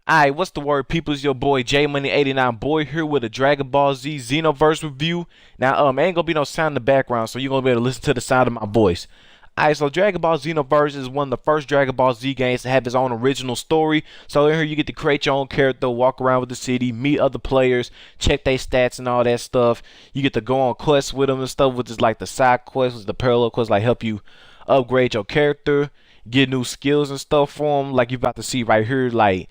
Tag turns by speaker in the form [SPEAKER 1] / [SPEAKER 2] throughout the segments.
[SPEAKER 1] Alright, what's the word, people? It's your boy jmuny89boi here with a Dragon Ball Z Xenoverse review. Now, ain't gonna be no sound in the background, so you're gonna be able to listen to the sound of my voice. Alright, so Dragon Ball Xenoverse is one of the first Dragon Ball Z games to have its own original story. So in here you get to create your own character, walk around with the city, meet other players, check their stats and all that stuff. You get to go on quests with them and stuff, which is like the side quests, the parallel quests, like help you upgrade your character, get new skills and stuff for them, like you're about to see right here, like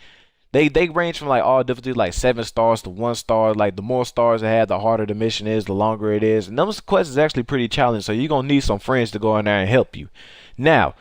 [SPEAKER 1] they range from like all difficulty, like 7 stars to 1 star. Like the more stars it have, the harder the mission is, the longer it is. And those quests is actually pretty challenging, so you're gonna need some friends to go in there and help you. Now,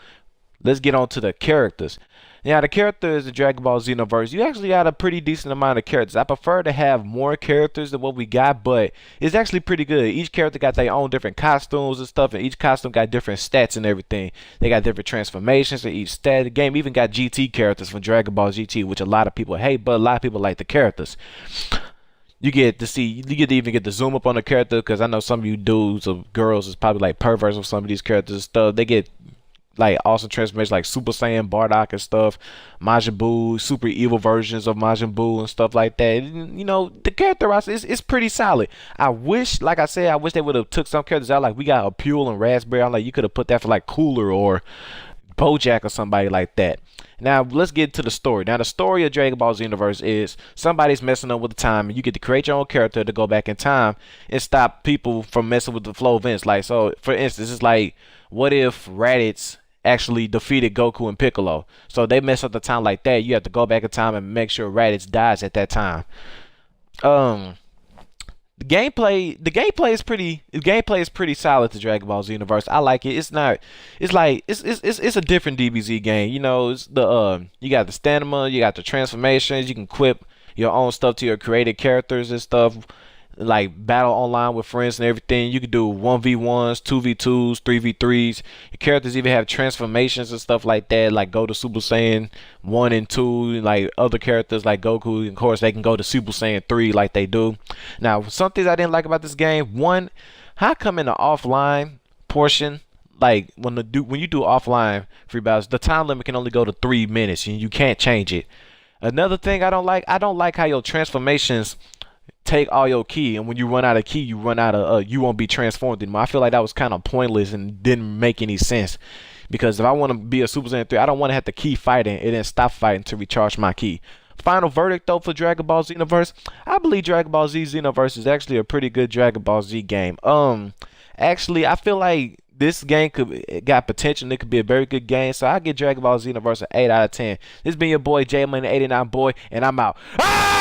[SPEAKER 1] let's get on to the characters. Now, the characters in Dragon Ball Xenoverse, you actually got a pretty decent amount of characters. I prefer to have more characters than what we got, but it's actually pretty good. Each character got their own different costumes and stuff, and each costume got different stats and everything. They got different transformations for each stat. The game even got GT characters from Dragon Ball GT, which a lot of people hate, but a lot of people like the characters. You get to even get the zoom up on the character, because I know some of you dudes or girls is probably like perverts with some of these characters and stuff. They get like awesome transformations like Super Saiyan Bardock and stuff, Majin Buu, super evil versions of Majin Buu and stuff like that. You know, the character roster is pretty solid. I wish, like I said, I wish they would have took some characters out. Like we got a Pule and Raspberry. I'm like, you could have put that for like Cooler or Bojack or somebody like that. Now let's get to the story. Now the story of Dragon Ball Xenoverse is somebody's messing up with the time, and you get to create your own character to go back in time and stop people from messing with the flow of events. Like, so for instance, it's like, what if Raditz actually defeated Goku and Piccolo? So they mess up the time like that. You have to go back in time and make sure Raditz dies at that time. Um, the gameplay is pretty solid to Dragon Ball Xenoverse. I like it. It's not. It's like it's a different DBZ game. You know, it's the you got the stamina, you got the transformations. You can equip your own stuff to your created characters and stuff, like battle online with friends and everything. You can do 1v1s, 2v2s, 3v3s. Your characters even have transformations and stuff like that, like go to Super Saiyan 1 and 2. Like other characters like Goku, of course, they can go to Super Saiyan 3 like they do. Now, some things I didn't like about this game: one, how come in the offline portion, like when you do offline free battles, the time limit can only go to 3 minutes and you can't change it. Another thing I don't like how your transformations take all your key, and when you run out of key, you run out of you won't be transformed anymore. I feel like that was kind of pointless and didn't make any sense, because if I want to be a Super Saiyan 3, I don't want to have to keep fighting and then stop fighting to recharge my key. Final verdict though for Dragon Ball Xenoverse, I believe Dragon Ball Z Xenoverse is actually a pretty good Dragon Ball Z game. Actually, I feel like this game it got potential and it could be a very good game. So I give Dragon Ball Xenoverse an 8 out of 10. This been your boy J Money 89 Boy, and I'm out. Ah!